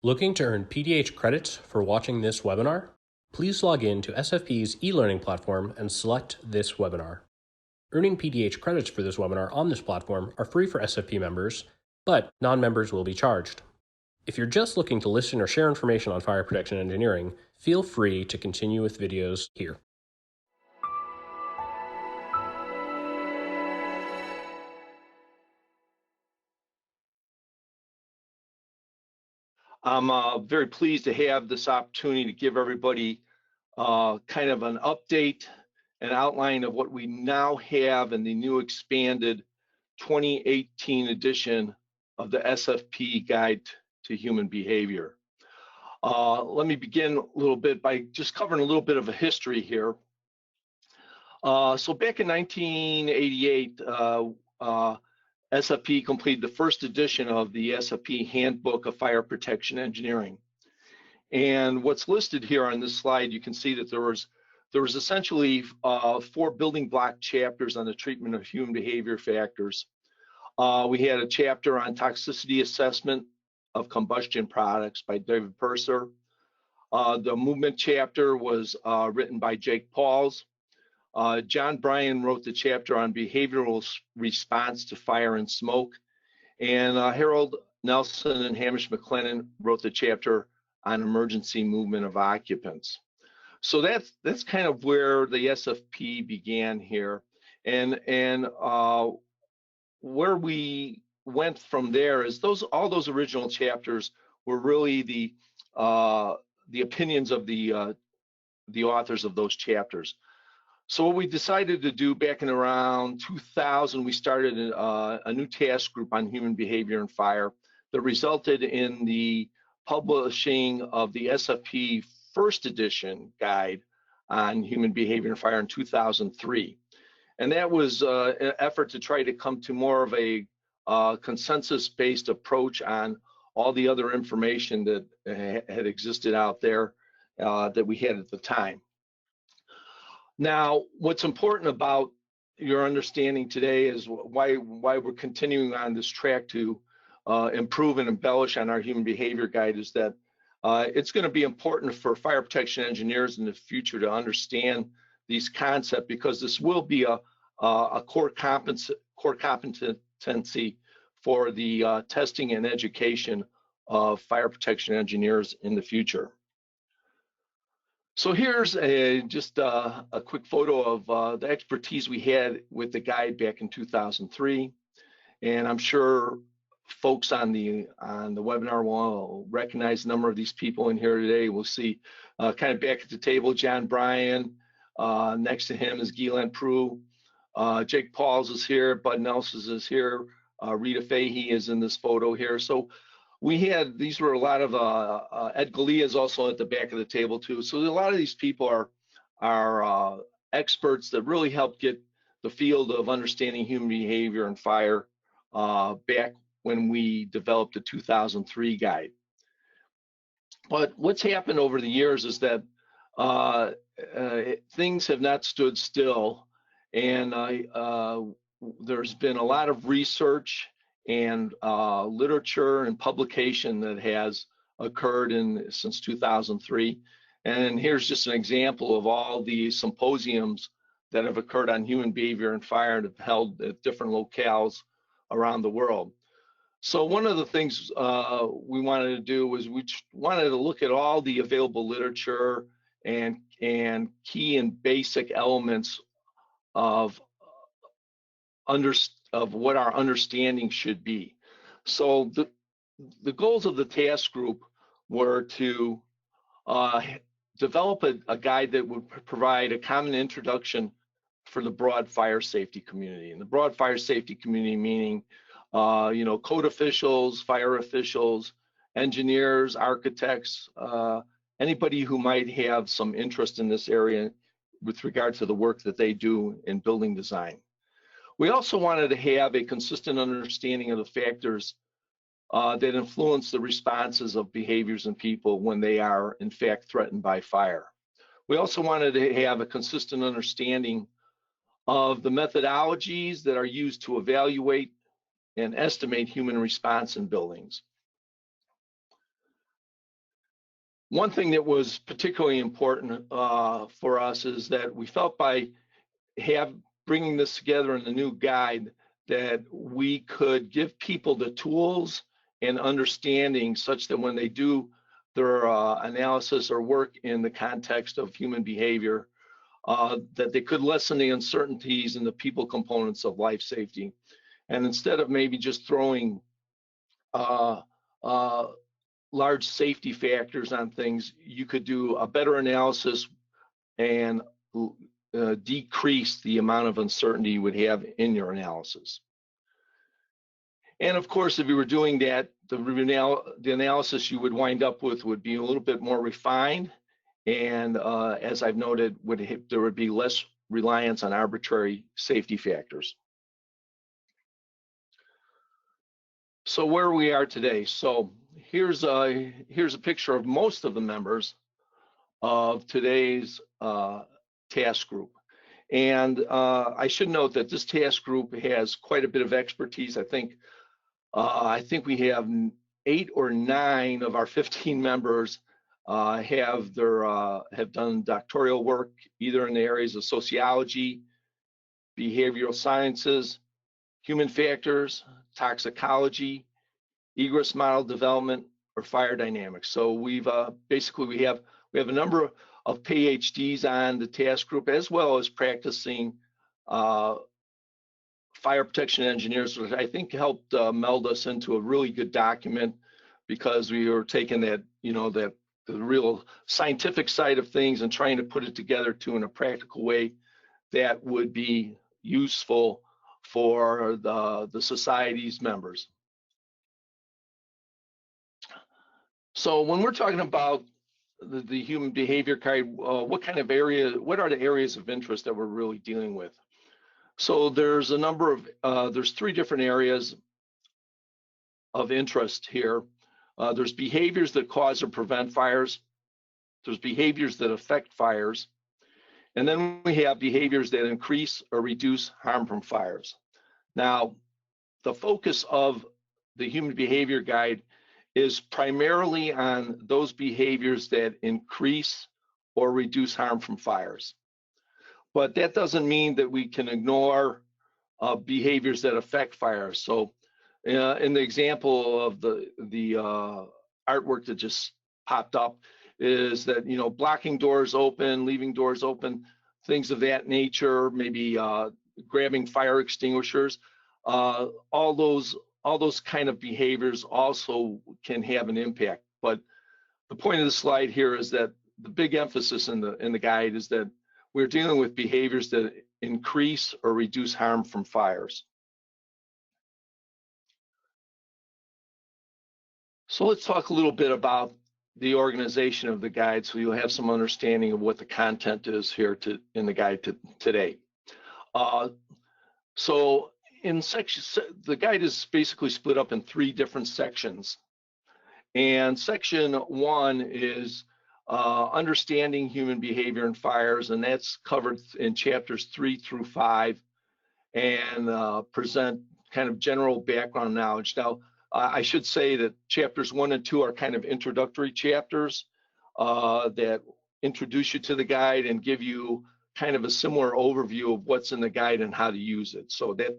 Looking to earn PDH credits for watching this webinar? Please log in to SFPE's e-learning platform and select this webinar. Earning PDH credits for this webinar on this platform are free for SFP members, but non-members will be charged. If you're just looking to listen or share information on fire protection engineering, feel free to continue with videos here. I'm very pleased to have this opportunity to give everybody kind of an update and outline of what we now have in the new expanded 2018 edition of the SFPE Guide to Human Behavior. Let me begin a little bit by just covering a little bit of a history here. So back in 1988, SFPE completed the first edition of the SFPE Handbook of Fire Protection Engineering. And what's listed here on this slide, you can see that there was essentially 4 building block chapters on the treatment of human behavior factors. We had a chapter on toxicity assessment of combustion products by David Purser. The movement chapter was written by Jake Pauls. John Bryan wrote the chapter on behavioral response to fire and smoke, and Harold Nelson and Hamish McLennan wrote the chapter on emergency movement of occupants. So that's kind of where the SFP began here, and where we went from there is all those original chapters were really the opinions of the authors of those chapters. So what we decided to do back in around 2000, we started a new task group on human behavior and fire that resulted in the publishing of the SFPE first edition guide on human behavior and fire in 2003. And that was an effort to try to come to more of a consensus-based approach on all the other information that had existed out there that we had at the time. Now, what's important about your understanding today is why we're continuing on this track to improve and embellish on our human behavior guide is that it's going to be important for fire protection engineers in the future to understand these concepts, because this will be a core competency for the testing and education of fire protection engineers in the future. So here's just a quick photo of the expertise we had with the guide back in 2003, and I'm sure folks on the webinar will recognize a number of these people in here today. We'll see kind of back at the table, John Bryan. Next to him is Guylaine Prue. Jake Pauls is here. Bud Nelson is here. Rita Fahey is in this photo here. So these were a lot of, Ed Galea is also at the back of the table too. So a lot of these people are experts that really help get the field of understanding human behavior and fire back when we developed the 2003 guide. But what's happened over the years is that things have not stood still, and there's been a lot of research and literature and publication that has occurred since 2003. And here's just an example of all the symposiums that have occurred on human behavior and fire and have held at different locales around the world. So one of the things we wanted to do was we wanted to look at all the available literature and key and basic elements of what our understanding should be. So the goals of the task group were to develop a guide that would provide a common introduction for the broad fire safety community. And the broad fire safety community meaning code officials, fire officials, engineers, architects, anybody who might have some interest in this area with regard to the work that they do in building design. We also wanted to have a consistent understanding of the factors that influence the responses of behaviors in people when they are in fact threatened by fire. We also wanted to have a consistent understanding of the methodologies that are used to evaluate and estimate human response in buildings. One thing that was particularly important for us is that we felt by bringing this together in the new guide that we could give people the tools and understanding such that when they do their analysis or work in the context of human behavior, that they could lessen the uncertainties and the people components of life safety. And instead of maybe just throwing large safety factors on things, you could do a better analysis and decrease the amount of uncertainty you would have in your analysis. And of course, if you were doing that, the analysis you would wind up with would be a little bit more refined. And as I've noted, there would be less reliance on arbitrary safety factors. So where we are today. So here's a picture of most of the members of today's task group. And I should note that this task group has quite a bit of expertise. I think we have 8 or 9 of our 15 members have done doctoral work either in the areas of sociology, behavioral sciences, human factors, toxicology, egress model development, or fire dynamics. So we've basically we have a number of PhDs on the task group, as well as practicing fire protection engineers, which I think helped meld us into a really good document, because we were taking that, the real scientific side of things and trying to put it together in a practical way that would be useful for the society's members. So when we're talking about the human behavior guide, what are the areas of interest that we're really dealing with? So there's there's 3 different areas of interest here. There's behaviors that cause or prevent fires. There's behaviors that affect fires. And then we have behaviors that increase or reduce harm from fires. Now, the focus of the human behavior guide is primarily on those behaviors that increase or reduce harm from fires. But that doesn't mean that we can ignore behaviors that affect fires. So in the example of the artwork that just popped up is that, blocking doors open, leaving doors open, things of that nature, maybe grabbing fire extinguishers, all those kind of behaviors also can have an impact. But the point of the slide here is that the big emphasis in the guide is that we're dealing with behaviors that increase or reduce harm from fires. So let's talk a little bit about the organization of the guide, so you'll have some understanding of what the content is here in the guide today. So the guide is basically split up in 3 different sections. And section 1 is understanding human behavior in fires, and that's covered in chapters 3 through 5, and present kind of general background knowledge. Now, I should say that chapters 1 and 2 are kind of introductory chapters that introduce you to the guide and give you kind of a similar overview of what's in the guide and how to use it. So that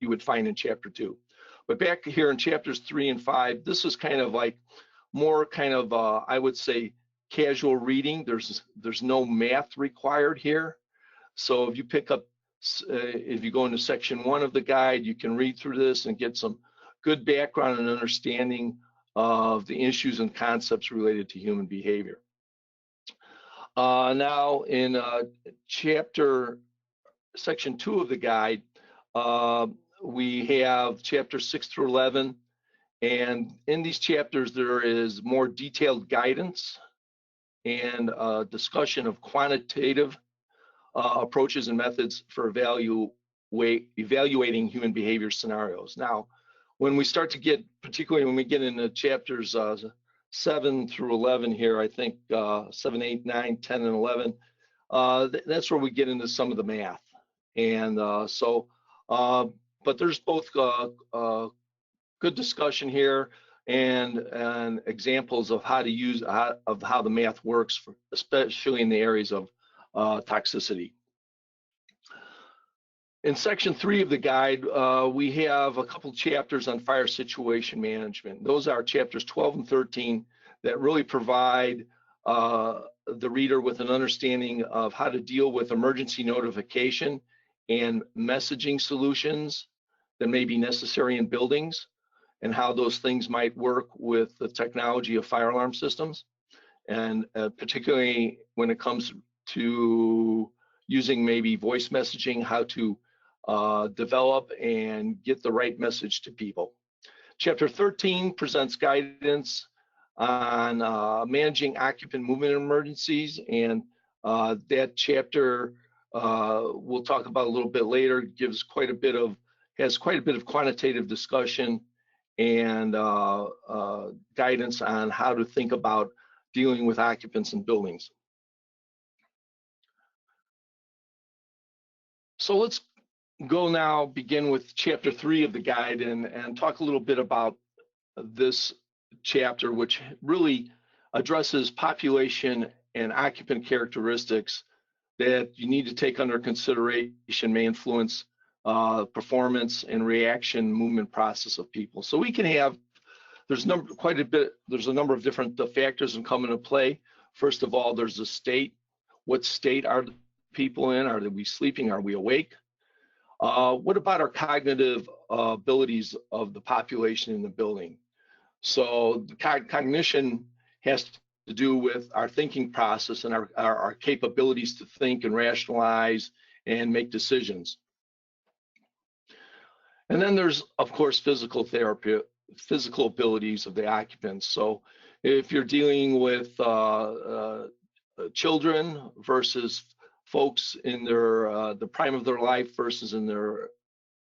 you would find in chapter 2. But back here in chapters 3 and 5, this is kind of like more kind of I would say casual reading. There's no math required here. So if you pick up, if you go into section 1 of the guide, you can read through this and get some good background and understanding of the issues and concepts related to human behavior. Now in section 2 of the guide, we have chapters 6 through 11, and in these chapters there is more detailed guidance and discussion of quantitative approaches and methods for evaluating human behavior scenarios. Now, when we start to get, particularly when we get into chapters 7 through 11 here, I think 7, 8, 9, 10, and 11, that's where we get into some of the math. And but there's both good discussion here, and examples of how to use how the math works, especially in the areas of toxicity. In section 3 of the guide, we have a couple chapters on fire situation management. Those are chapters 12 and 13 that really provide the reader with an understanding of how to deal with emergency notification and messaging solutions that may be necessary in buildings, and how those things might work with the technology of fire alarm systems, and particularly when it comes to using maybe voice messaging, how to develop and get the right message to people. Chapter 13 presents guidance on managing occupant movement emergencies, and that chapter we'll talk about a little bit later, has quite a bit of quantitative discussion and guidance on how to think about dealing with occupants in buildings. So let's go now, begin with chapter 3 of the guide, and talk a little bit about this chapter, which really addresses population and occupant characteristics that you need to take under consideration may influence performance and reaction movement process of people. So we can have, there's a number of different factors that come into play. First of all, there's the state. What state are the people in? Are we sleeping? Are we awake? What about our cognitive abilities of the population in the building? So the cognition has to do with our thinking process and our capabilities to think and rationalize and make decisions. And then there's, of course, physical therapy, physical abilities of the occupants. So if you're dealing with children versus folks in their the prime of their life versus in their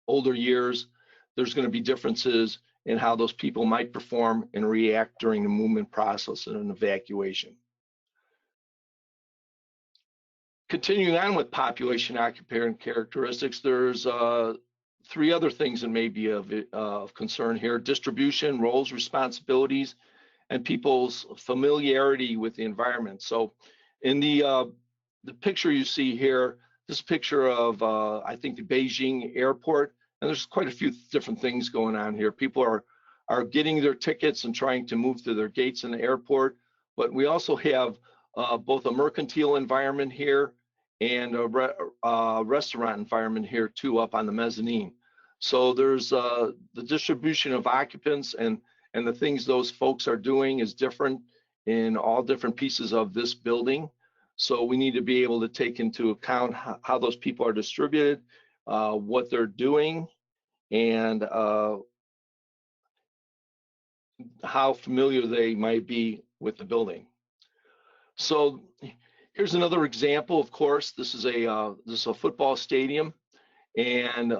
older years, there's going to be differences in how those people might perform and react during the movement process and an evacuation. Continuing on with population occupant characteristics, there's 3 other things that may be of concern here: distribution, roles, responsibilities, and people's familiarity with the environment. So in the picture you see here, this picture of, I think, the Beijing airport, and there's quite a few different things going on here. People are getting their tickets and trying to move through their gates in the airport, but we also have both a mercantile environment here and a restaurant environment here too, up on the mezzanine. So there's the distribution of occupants and the things those folks are doing is different in all different pieces of this building. So we need to be able to take into account how those people are distributed, what they're doing, and how familiar they might be with the building. So here's another example. Of course, this is a football stadium, and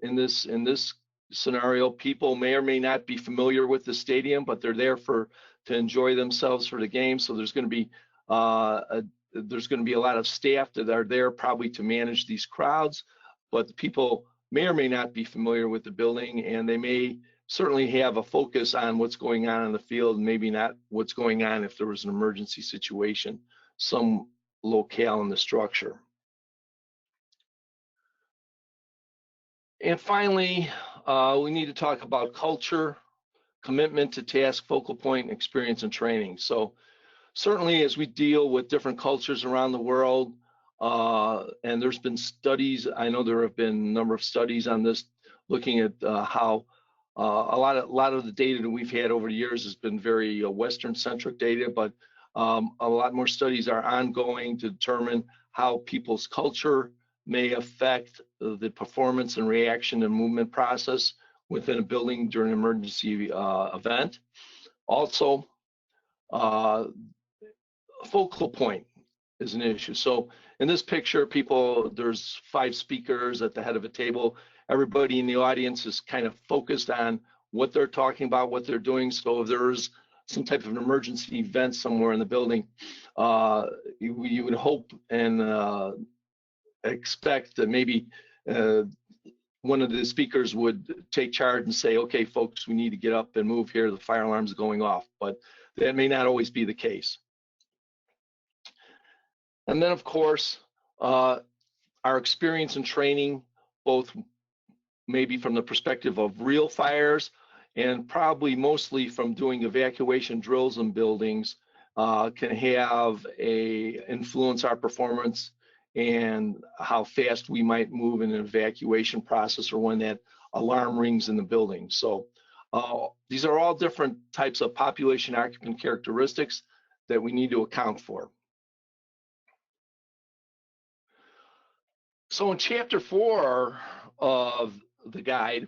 in this scenario, people may or may not be familiar with the stadium, but they're there to enjoy themselves for the game. So there's going to be a lot of staff that are there probably to manage these crowds, but the people may or may not be familiar with the building, and they may certainly have a focus on what's going on in the field, maybe not what's going on if there was an emergency situation, some locale in the structure. And finally, we need to talk about culture, commitment to task, focal point, experience, and training. So certainly as we deal with different cultures around the world, and there's been studies, I know there have been a number of studies on this, looking at how a lot of the data that we've had over the years has been very Western-centric data, but a lot more studies are ongoing to determine how people's culture may affect the performance and reaction and movement process within a building during an emergency event. Also, focal point is an issue. So in this picture, there's 5 speakers at the head of a table. Everybody in the audience is kind of focused on what they're talking about, what they're doing. So if there's some type of an emergency event somewhere in the building, you would hope and expect that maybe one of the speakers would take charge and say, okay, folks, we need to get up and move here. The fire alarm's going off, but that may not always be the case. And then, of course, our experience and training, both maybe from the perspective of real fires and probably mostly from doing evacuation drills in buildings, can have influence our performance and how fast we might move in an evacuation process or when that alarm rings in the building. So these are all different types of population occupant characteristics that we need to account for. So in chapter 4 of the guide,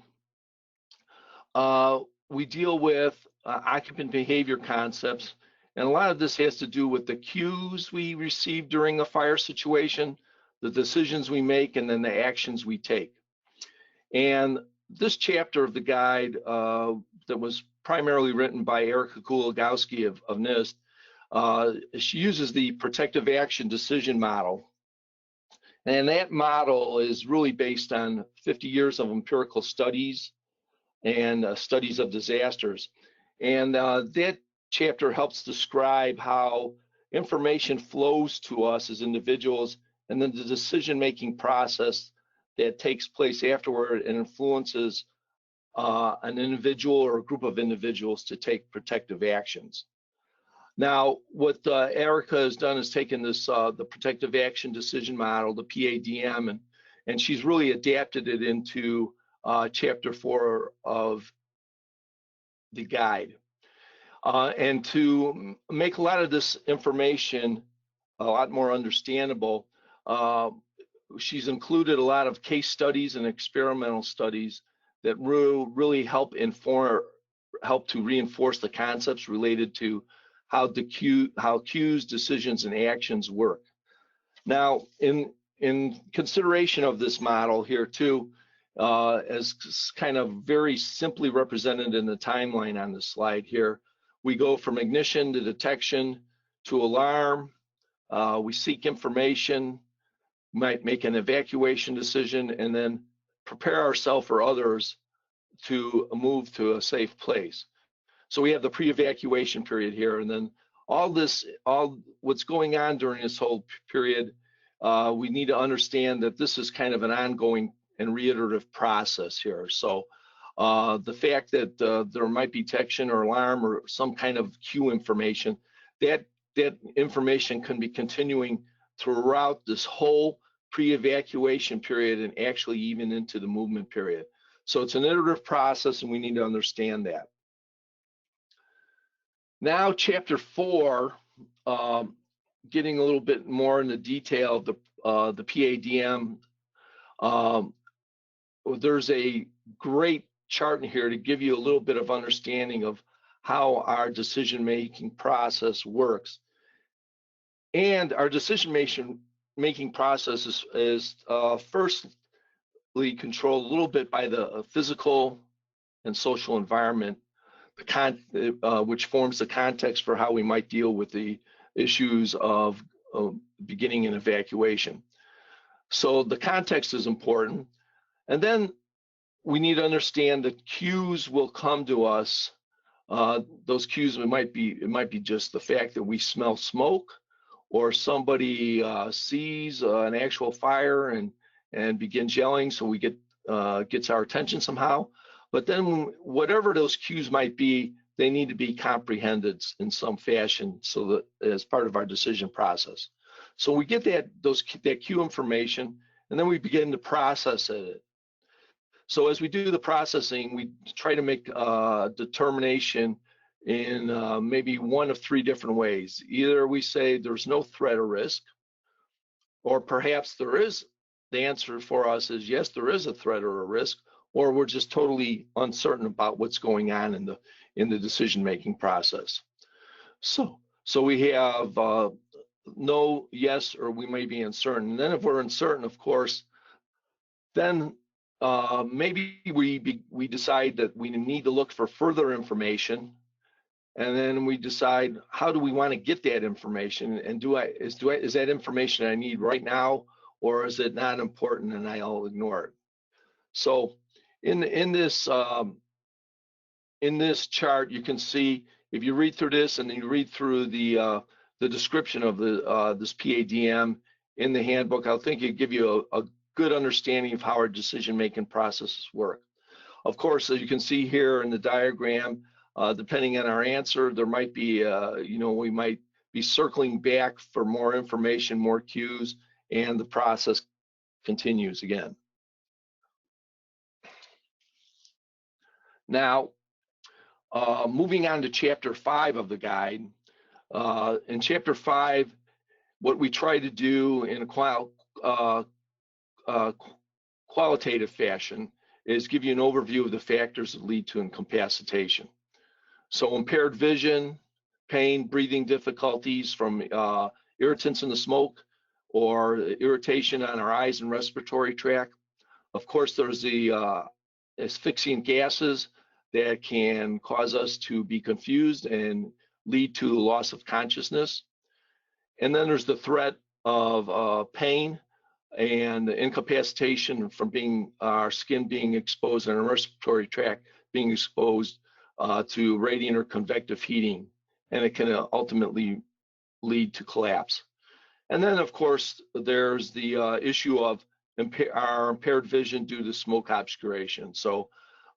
we deal with occupant behavior concepts, and a lot of this has to do with the cues we receive during a fire situation, the decisions we make, and then the actions we take. And this chapter of the guide that was primarily written by Erica Kulagowski of NIST, she uses the protective action decision model. And that model is really based on 50 years of empirical studies and studies of disasters. And that chapter helps describe how information flows to us as individuals and then the decision-making process that takes place afterward and influences an individual or a group of individuals to take protective actions. Now, what Erica has done is taken this, the protective action decision model, the PADM, and she's really adapted it into chapter 4 of the guide. And to make a lot of this information a lot more understandable, she's included a lot of case studies and experimental studies that really help to reinforce the concepts related to how cues, decisions, and actions work. Now, in consideration of this model here too, as kind of very simply represented in the timeline on the slide here, we go from ignition to detection to alarm. We seek information, might make an evacuation decision, and then prepare ourselves or others to move to a safe place. So we have the pre-evacuation period here, and then all what's going on during this whole period, we need to understand that this is kind of an ongoing and reiterative process here. So the fact that there might be detection or alarm or some kind of cue information, that information can be continuing throughout this whole pre-evacuation period and actually even into the movement period. So it's an iterative process, and we need to understand that. Now, chapter 4, getting a little bit more into detail of the PADM. There's a great chart in here to give you a little bit of understanding of how our decision-making process works. And our decision-making process is firstly controlled a little bit by the physical and social environment, which forms the context for how we might deal with the issues of beginning an evacuation. So the context is important. And then we need to understand that cues will come to us. Those cues, it might be just the fact that we smell smoke, or somebody sees an actual fire and begins yelling, so we gets our attention somehow. But then whatever those cues might be, they need to be comprehended in some fashion, so that as part of our decision process. So we get that cue information, and then we begin to process it. So as we do the processing, we try to make a determination in maybe one of 3 different ways. Either we say there's no threat or risk, or perhaps there is. The answer for us is yes, there is a threat or a risk, or we're just totally uncertain about what's going on in the decision-making process. So we have no, yes, or we may be uncertain. And then if we're uncertain, of course, then maybe we decide that we need to look for further information, and then we decide how do we want to get that information, and is that information I need right now, or is it not important and I'll ignore it? So in this chart, you can see, if you read through this and then you read through the description of this PADM in the handbook, I think it give you a good understanding of how our decision-making processes work. Of course, as you can see here in the diagram, depending on our answer, there might be, we might be circling back for more information, more cues, and the process continues again. Now, moving on to chapter 5 of the guide. In chapter 5, what we try to do in a qualitative fashion is give you an overview of the factors that lead to incapacitation. So impaired vision, pain, breathing difficulties from irritants in the smoke, or irritation on our eyes and respiratory tract. Of course, there's the asphyxiant gases that can cause us to be confused and lead to loss of consciousness. And then there's the threat of pain and incapacitation from our skin being exposed and our respiratory tract being exposed to radiant or convective heating, and it can ultimately lead to collapse. And then, of course, there's the issue of our impaired vision due to smoke obscuration. So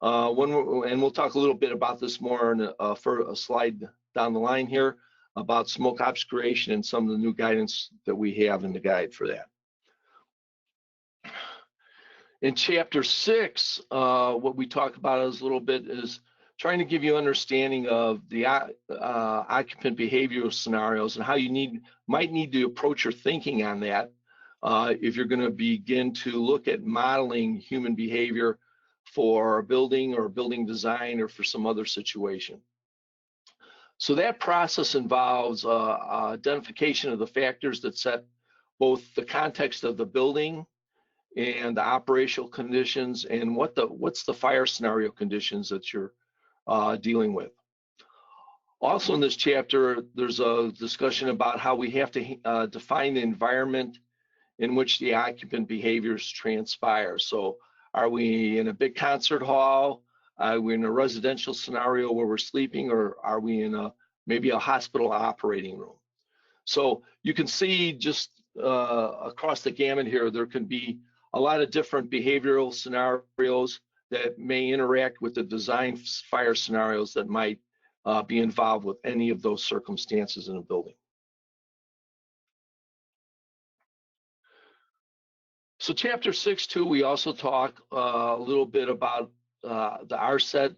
we'll talk a little bit about this more for a slide down the line here about smoke obscuration and some of the new guidance that we have in the guide for that. In chapter 6, what we talk about is a little bit is trying to give you understanding of the occupant behavioral scenarios and how you might need to approach your thinking on that if you're going to begin to look at modeling human behavior for a building or building design or for some other situation. So that process involves identification of the factors that set both the context of the building and the operational conditions and what's the fire scenario conditions that you're dealing with. Also in this chapter, there's a discussion about how we have to define the environment in which the occupant behaviors transpire. So are we in a big concert hall? Are we in a residential scenario where we're sleeping, or are we in maybe a hospital operating room? So you can see just across the gamut here, there can be a lot of different behavioral scenarios that may interact with the design fire scenarios that might be involved with any of those circumstances in a building. So chapter 6 too, we also talk a little bit about the RSET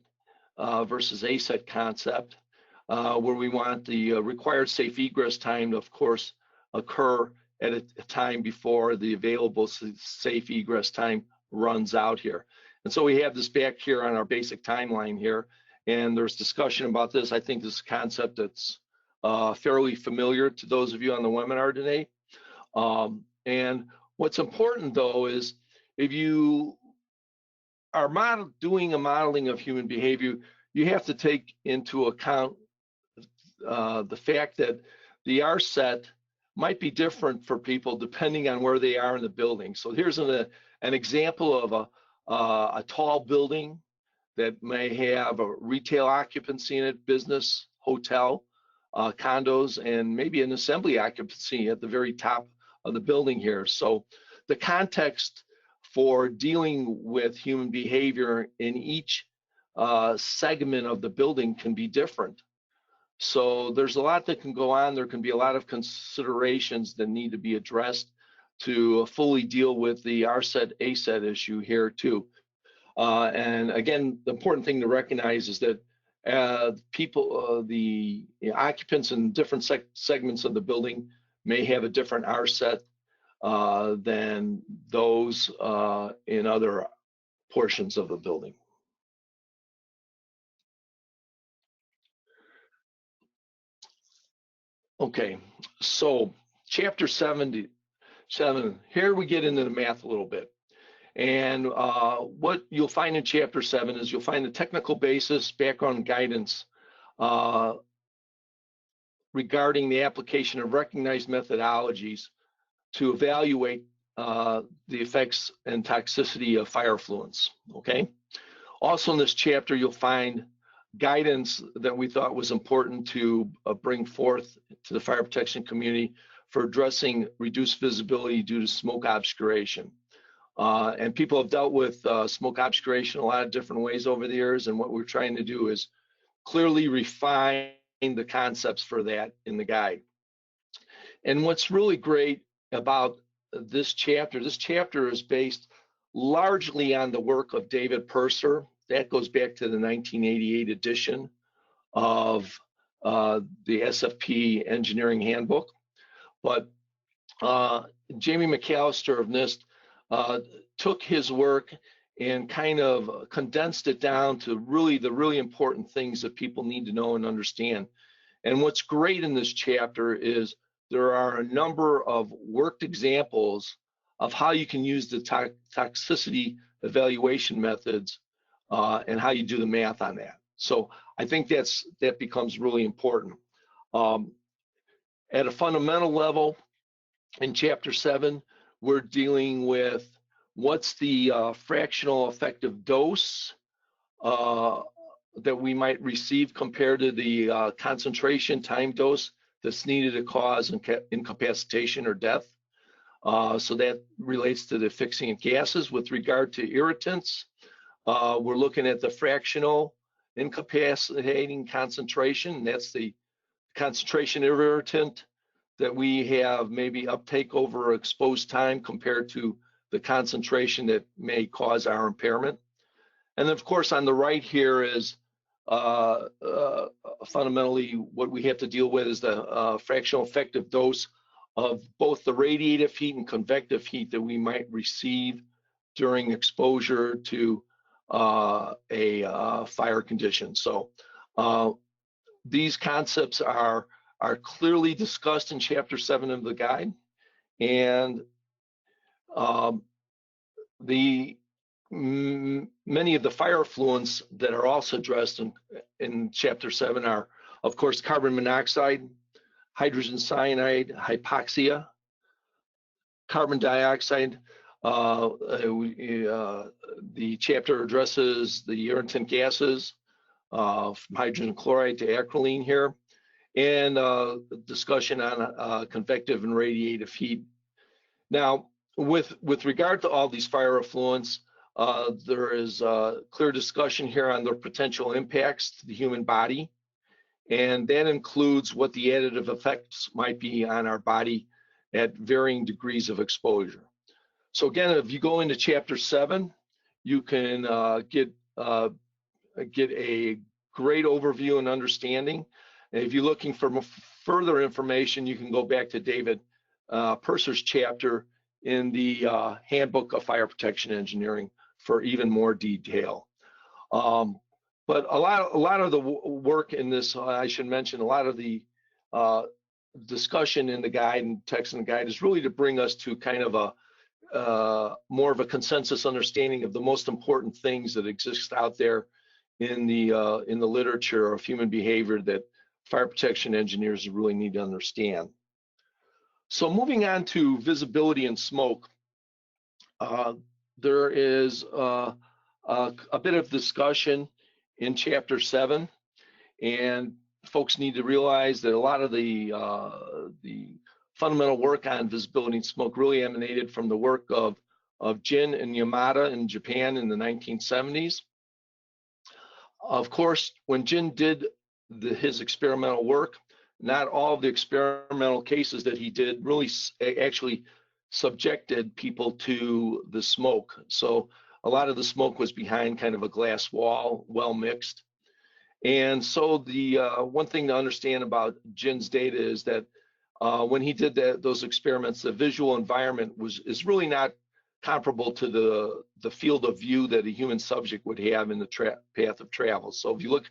versus ASET concept, where we want the required safe egress time to, of course, occur at a time before the available safe egress time runs out here. And so we have this back here on our basic timeline here, and there's discussion about this. I think this is a concept that's fairly familiar to those of you on the webinar today. And what's important though is if you are doing a modeling of human behavior, you have to take into account the fact that the RSET might be different for people depending on where they are in the building. So here's an example of a tall building that may have a retail occupancy in it, business, hotel, condos, and maybe an assembly occupancy at the very top of the building here. So the context for dealing with human behavior in each segment of the building can be different. So there's a lot that can go on. There can be a lot of considerations that need to be addressed to fully deal with the RSET ASET issue here too. And again, the important thing to recognize is that the occupants in different segments of the building may have a different RSET than those in other portions of the building. Okay, so chapter 7, here we get into the math a little bit. And what you'll find in chapter 7 is you'll find the technical basis, background guidance regarding the application of recognized methodologies to evaluate the effects and toxicity of fire effluents, okay? Also in this chapter, you'll find guidance that we thought was important to bring forth to the fire protection community for addressing reduced visibility due to smoke obscuration. And people have dealt with smoke obscuration a lot of different ways over the years, and what we're trying to do is clearly refine the concepts for that in the guide. And what's really great about this chapter is based largely on the work of David Purser. That goes back to the 1988 edition of the SFPE Engineering Handbook. But Jamie McAllister of NIST took his work and kind of condensed it down to the really important things that people need to know and understand. And what's great in this chapter is there are a number of worked examples of how you can use the toxicity evaluation methods and how you do the math on that. So I think that becomes really important. At a fundamental level, in Chapter 7, we're dealing with what's the fractional effective dose that we might receive compared to the concentration time dose that's needed to cause incapacitation or death. So that relates to the fixing of gases. With regard to irritants, we're looking at the fractional incapacitating concentration. That's the concentration of irritant that we have maybe uptake over exposed time compared to the concentration that may cause our impairment. And of course, on the right here is fundamentally what we have to deal with is the fractional effective dose of both the radiative heat and convective heat that we might receive during exposure to a fire condition. So these concepts are clearly discussed in Chapter 7 of the guide, and many of the fire effluents that are also addressed in Chapter 7 are, of course, carbon monoxide, hydrogen cyanide, hypoxia, carbon dioxide. The chapter addresses the irritant gases, from hydrogen chloride to acrolein here, and discussion on convective and radiative heat. Now, with regard to all these fire effluents, there is clear discussion here on their potential impacts to the human body, and that includes what the additive effects might be on our body at varying degrees of exposure. So again, if you go into Chapter 7, you can get a great overview and understanding. And if you're looking for further information, you can go back to David Purser's chapter in the Handbook of Fire Protection Engineering for even more detail. But a lot of the work in this, I should mention, a lot of the discussion in the guide and text in the guide is really to bring us to kind of a more of a consensus understanding of the most important things that exist out there in the literature of human behavior that fire protection engineers really need to understand. So moving on to visibility and smoke, there is a bit of discussion in Chapter 7, and folks need to realize that a lot of the fundamental work on visibility and smoke really emanated from the work of Jin and Yamada in Japan in the 1970s. Of course, when Jin did his experimental work, not all of the experimental cases that he did really actually subjected people to the smoke. So a lot of the smoke was behind kind of a glass wall, well mixed. And so the one thing to understand about Jin's data is that when he did those experiments, the visual environment is really not comparable to the field of view that a human subject would have in the path of travel. So if you look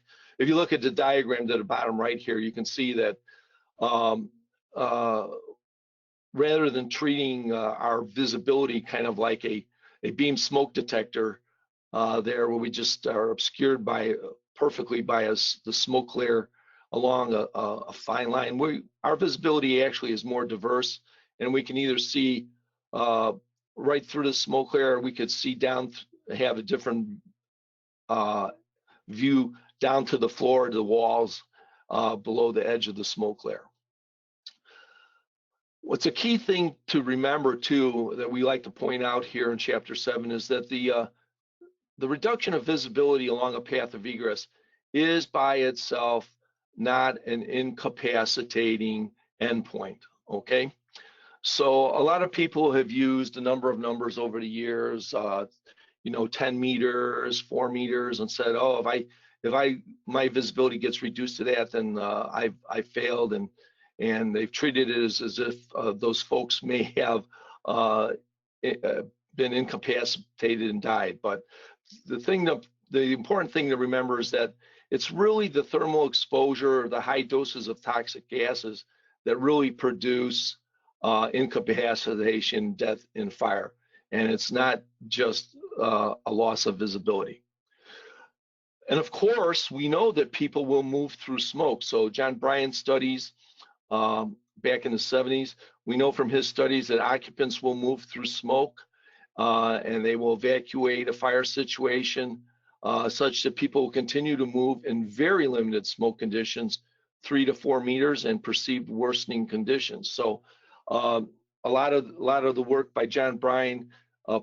at the diagram to the bottom right here, you can see that rather than treating our visibility kind of like a beam smoke detector there, where we just are obscured perfectly by the smoke layer along a fine line, our visibility actually is more diverse, and we can either see right through the smoke layer. We could see down, have a different view down to the floor, to the walls, below the edge of the smoke layer. What's a key thing to remember too, that we like to point out here in Chapter 7, is that the reduction of visibility along a path of egress is by itself not an incapacitating endpoint, okay? So a lot of people have used a number of numbers over the years, you know, 10 meters, 4 meters, and said, oh, if my visibility gets reduced to that, then I failed, and they've treated it as if those folks may have been incapacitated and died. But the important thing to remember is that it's really the thermal exposure, the high doses of toxic gases that really produce incapacitation, death in fire. And it's not just a loss of visibility. And of course, we know that people will move through smoke. So John Bryan's studies back in the 70s, we know from his studies that occupants will move through smoke and they will evacuate a fire situation such that people will continue to move in very limited smoke conditions, 3 to 4 meters, and perceived worsening conditions. So a lot of the work by John Bryan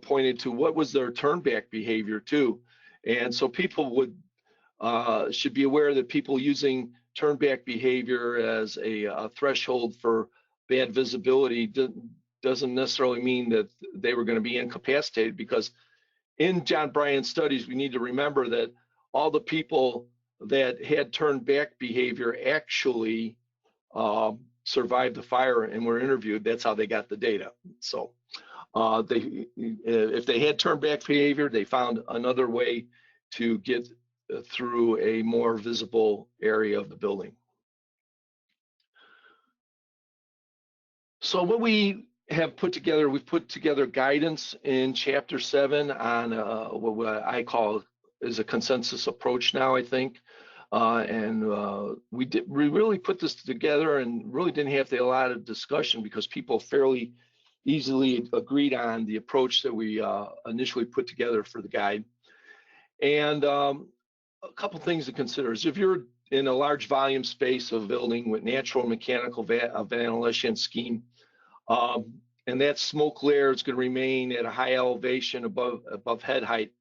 pointed to what was their turn back behavior too. And so people should be aware that people using turn back behavior as a threshold for bad visibility doesn't necessarily mean that they were going to be incapacitated, because in John Bryan's studies, we need to remember that all the people that had turn back behavior actually survived the fire and were interviewed. That's how they got the data. So if they had turn back behavior, they found another way to get through a more visible area of the building. So what we have put together, we've put together guidance in Chapter 7 on what I call is a consensus approach now, I think. We really put this together and really didn't have to have a lot of discussion, because people fairly easily agreed on the approach that we initially put together for the guide. And a couple things to consider is, if you're in a large volume space of building with natural and mechanical ventilation scheme, and that smoke layer is going to remain at a high elevation above head height,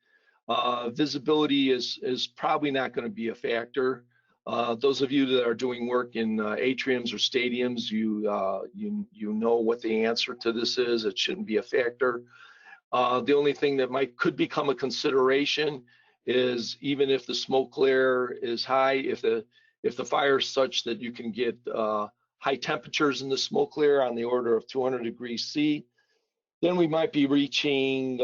visibility is probably not going to be a factor. Those of you that are doing work in atriums or stadiums, you know what the answer to this is. It shouldn't be a factor. The only thing that could become a consideration is, even if the smoke layer is high, if the fire is such that you can get high temperatures in the smoke layer on the order of 200 degrees C, then we might be reaching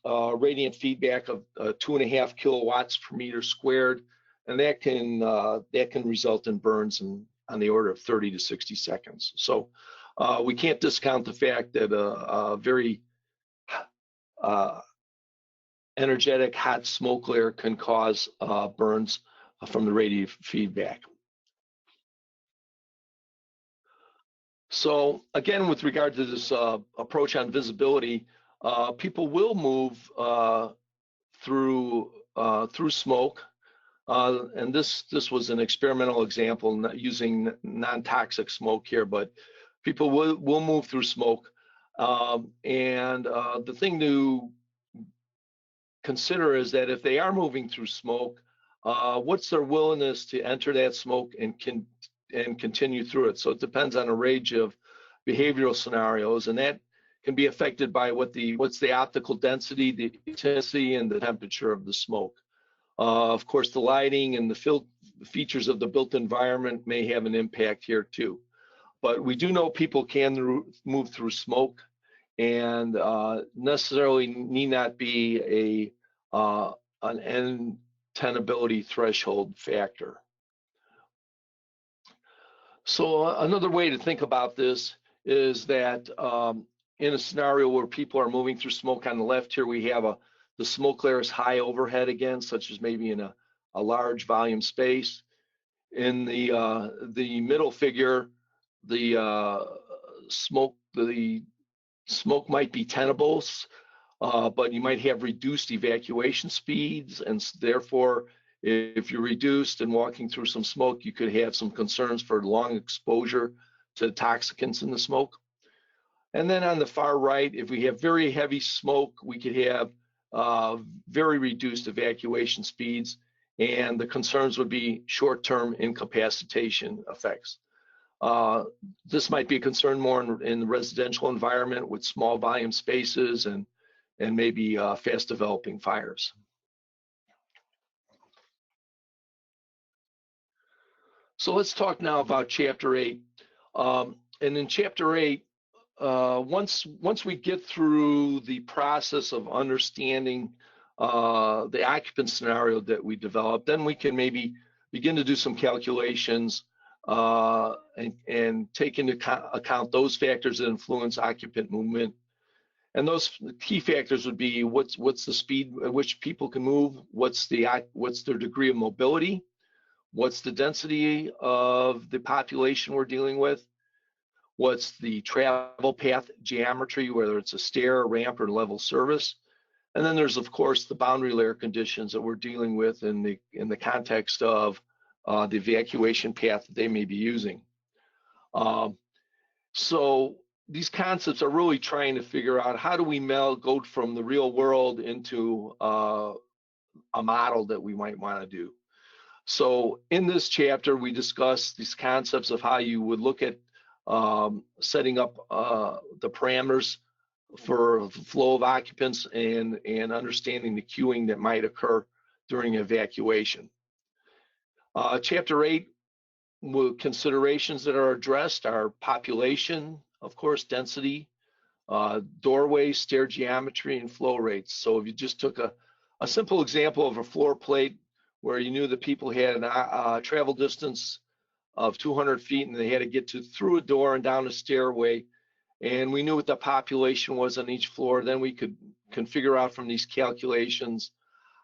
radiant feedback of 2.5 kilowatts per meter squared, and that can result in burns on the order of 30 to 60 seconds. So we can't discount the fact that a very energetic hot smoke layer can cause burns from the radiant feedback. So again, with regard to this approach on visibility, people will move through smoke, and this was an experimental example, not using non-toxic smoke here, but people will move through smoke. The thing to consider is that if they are moving through smoke, what's their willingness to enter that smoke and continue through it. So it depends on a range of behavioral scenarios, and that can be affected by what's the optical density, the intensity, and the temperature of the smoke. Of course, the lighting and the features of the built environment may have an impact here too. But we do know people can move through smoke, and necessarily need not be an N-tenability threshold factor. So another way to think about this is that in a scenario where people are moving through smoke, on the left here we have the smoke layer is high overhead again, such as maybe in a large volume space. In the middle figure, the Smoke might be tenable, but you might have reduced evacuation speeds, and therefore, if you're reduced and walking through some smoke, you could have some concerns for long exposure to toxicants in the smoke. And then on the far right, if we have very heavy smoke, we could have very reduced evacuation speeds, and the concerns would be short-term incapacitation effects. This might be a concern more in the residential environment with small volume spaces and maybe fast developing fires. So let's talk now about Chapter 8. And in Chapter 8, once we get through the process of understanding the occupant scenario that we developed, then we can maybe begin to do some calculations and take into account those factors that influence occupant movement. And those key factors would be what's the speed at which people can move, what's their degree of mobility, what's the density of the population we're dealing with, what's the travel path geometry, whether it's a stair, ramp, or level service. And then there's, of course, the boundary layer conditions that we're dealing with in the context of the evacuation path that they may be using. So these concepts are really trying to figure out how do we go from the real world into a model that we might want to do. So in this chapter, we discuss these concepts of how you would look at setting up the parameters for the flow of occupants and understanding the queuing that might occur during evacuation. Chapter 8, considerations that are addressed are population, of course, density, doorway, stair geometry, and flow rates. So if you just took a simple example of a floor plate where you knew that people had a travel distance of 200 feet and they had to get through a door and down a stairway, and we knew what the population was on each floor, then we could figure out from these calculations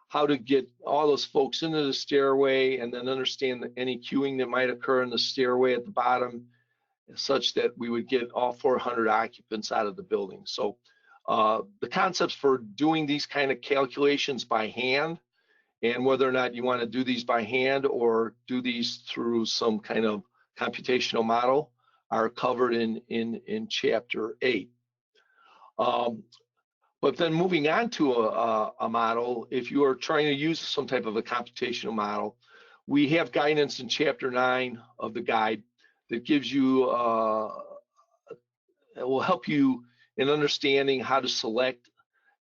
how to get all those folks into the stairway and then understand any queuing that might occur in the stairway at the bottom, such that we would get all 400 occupants out of the building. So the concepts for doing these kind of calculations by hand, and whether or not you want to do these by hand or do these through some kind of computational model, are covered in Chapter 8. But then moving on to a model, if you are trying to use some type of a computational model, we have guidance in Chapter 9 of the guide that gives you, it will help you in understanding how to select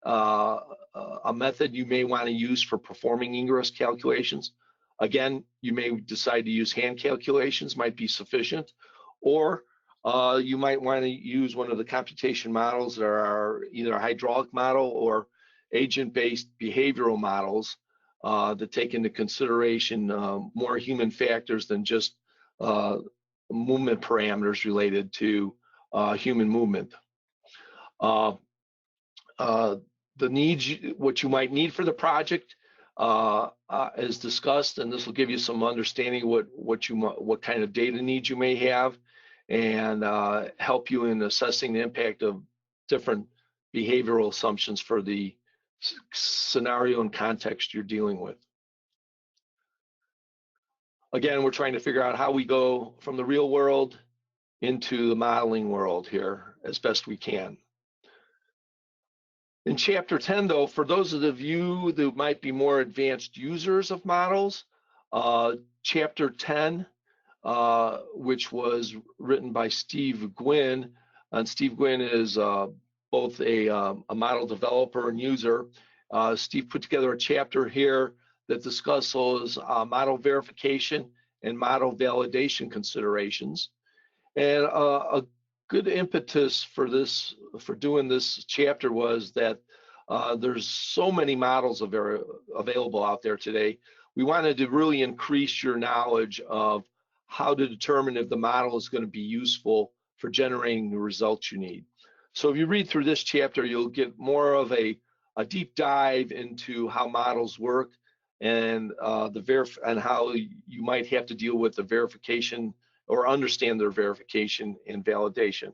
a method you may want to use for performing ingress calculations. Again, you may decide to use hand calculations, might be sufficient, or you might want to use one of the computation models that are either a hydraulic model or agent-based behavioral models that take into consideration more human factors than just movement parameters related to human movement. The needs, what you might need for the project is discussed, and this will give you some understanding what kind of data needs you may have, and help you in assessing the impact of different behavioral assumptions for the scenario and context you're dealing with. Again, we're trying to figure out how we go from the real world into the modeling world here as best we can. In Chapter 10, though, for those of you that might be more advanced users of models, Chapter 10, which was written by Steve Gwynn, and Steve Gwynn is both a model developer and user. Steve put together a chapter here that discusses model verification and model validation considerations. And a good impetus for doing this chapter was that there's so many models available out there today. We wanted to really increase your knowledge of how to determine if the model is going to be useful for generating the results you need. So if you read through this chapter, you'll get more of a deep dive into how models work and how you might have to deal with the verification or understand their verification and validation.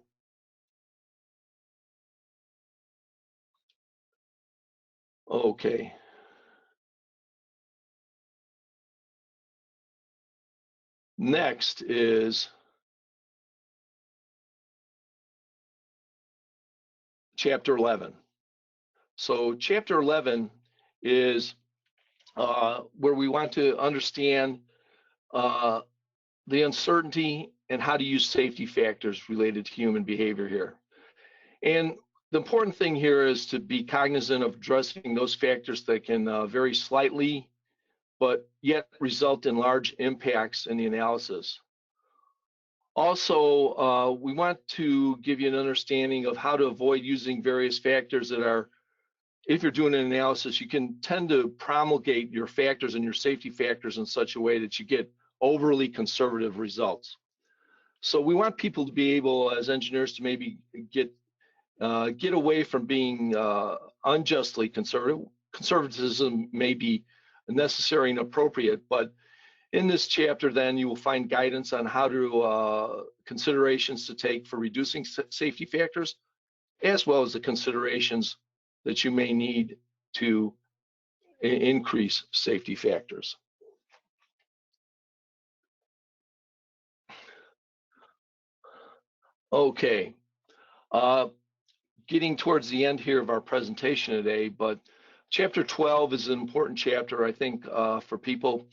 Okay. Next is Chapter 11. So Chapter 11 is where we want to understand the uncertainty and how to use safety factors related to human behavior here. And the important thing here is to be cognizant of addressing those factors that can vary slightly, but yet result in large impacts in the analysis. Also, we want to give you an understanding of how to avoid using various factors that are, if you're doing an analysis, you can tend to promulgate your factors and your safety factors in such a way that you get overly conservative results. So we want people to be able, as engineers, to maybe get away from being unjustly conservative. Conservatism may be necessary and appropriate, but in this chapter, then you will find guidance on how to considerations to take for reducing safety factors, as well as the considerations that you may need to increase safety factors. Okay, getting towards the end here of our presentation today, but chapter 12 is an important chapter, I think, for people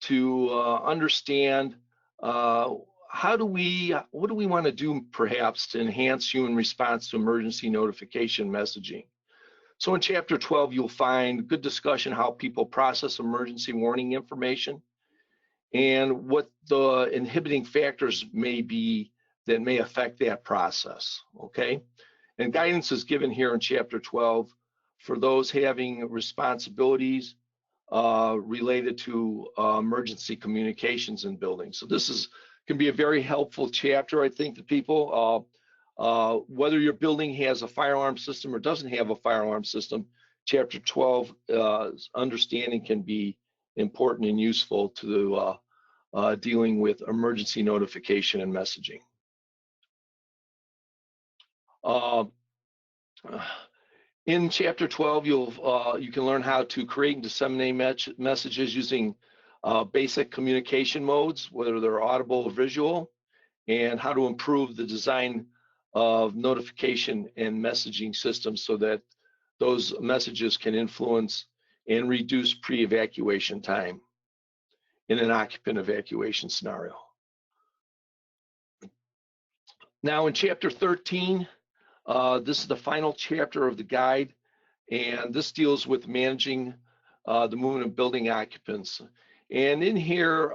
to understand what do we want to do perhaps to enhance human response to emergency notification messaging. So in chapter 12, you'll find good discussion how people process emergency warning information and what the inhibiting factors may be that may affect that process, okay? And guidance is given here in chapter 12 for those having responsibilities related to emergency communications in buildings. So this can be a very helpful chapter, I think, to people. Whether your building has a fire alarm system or doesn't have a fire alarm system, chapter 12 understanding can be important and useful to dealing with emergency notification and messaging. In chapter 12, you can learn how to create and disseminate messages using basic communication modes, whether they're audible or visual, and how to improve the design of notification and messaging systems so that those messages can influence and reduce pre-evacuation time in an occupant evacuation scenario. Now in chapter 13, this is the final chapter of the guide, and this deals with managing the movement of building occupants. And in here,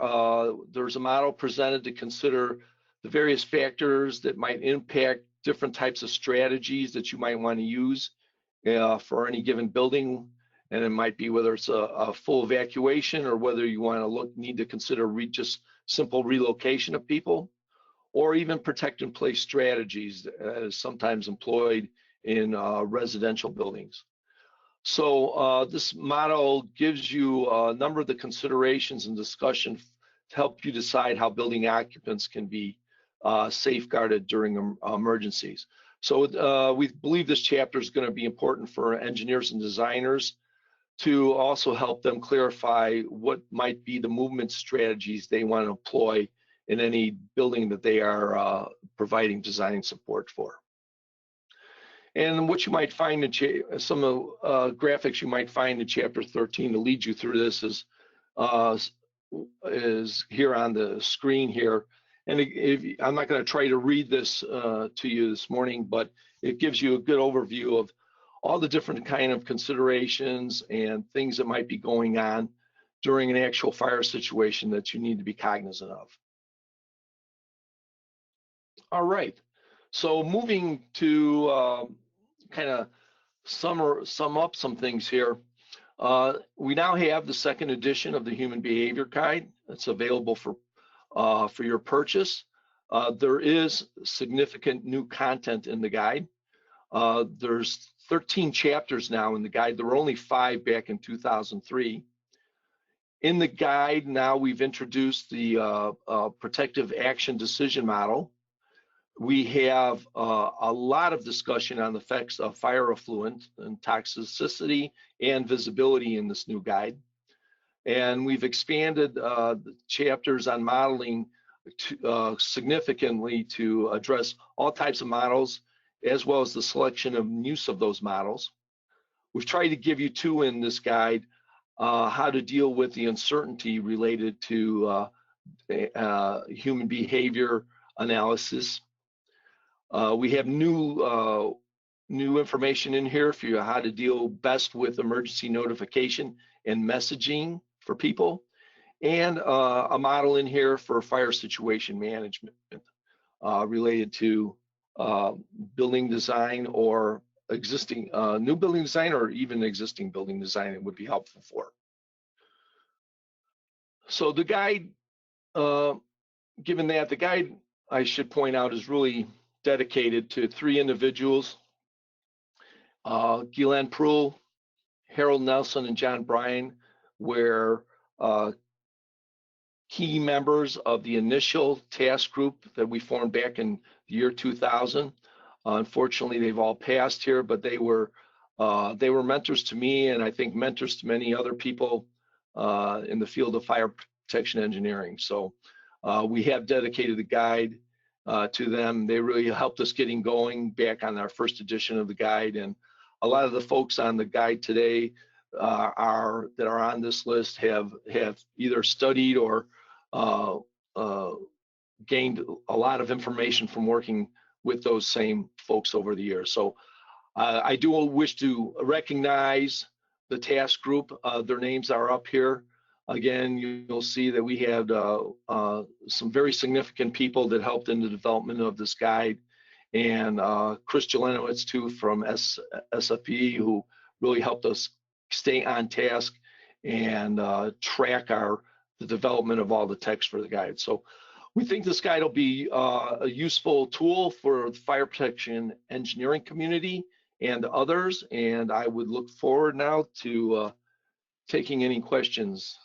there's a model presented to consider the various factors that might impact different types of strategies that you might want to use for any given building. And it might be whether it's a full evacuation or whether you want to need to consider just simple relocation of people, or even protect and place strategies as sometimes employed in residential buildings. So this model gives you a number of the considerations and discussion to help you decide how building occupants can be safeguarded during emergencies. So we believe this chapter is going to be important for engineers and designers to also help them clarify what might be the movement strategies they want to employ in any building that they are providing design support for. And what you might find in some of graphics you might find in chapter 13 to lead you through this is here on the screen here. And I'm not going to try to read this to you this morning, but it gives you a good overview of all the different kind of considerations and things that might be going on during an actual fire situation that you need to be cognizant of. All right, so moving to kind of sum up some things here. We now have the second edition of the Human Behavior Guide. It's available for your purchase. There is significant new content in the guide. There's 13 chapters now in the guide. There were only 5 back in 2003. In the guide now we've introduced the protective action decision model. We have a lot of discussion on the effects of fire effluent and toxicity and visibility in this new guide. And we've expanded the chapters on modeling significantly to address all types of models, as well as the selection and use of those models. We've tried to give you two in this guide, how to deal with the uncertainty related to human behavior analysis. We have new information in here for you how to deal best with emergency notification and messaging for people, and a model in here for fire situation management related to building design or existing new building design, or even existing building design. It would be helpful for. So the guide, given that the guide, I should point out, is really dedicated to three individuals, Guylaine Prull, Harold Nelson, and John Bryan, were key members of the initial task group that we formed back in the year 2000. Unfortunately, they've all passed here, but they were mentors to me, and I think mentors to many other people in the field of fire protection engineering. So we have dedicated the guide to them. They really helped us getting going back on our first edition of the guide, and a lot of the folks on the guide today that are on this list have either studied or gained a lot of information from working with those same folks over the years. So I do wish to recognize the task group. Their names are up here. Again, you'll see that we had some very significant people that helped in the development of this guide, and Chris Jelenowitz too from SFPE, who really helped us stay on task and track the development of all the text for the guide. So we think this guide will be a useful tool for the fire protection engineering community and others, and I would look forward now to taking any questions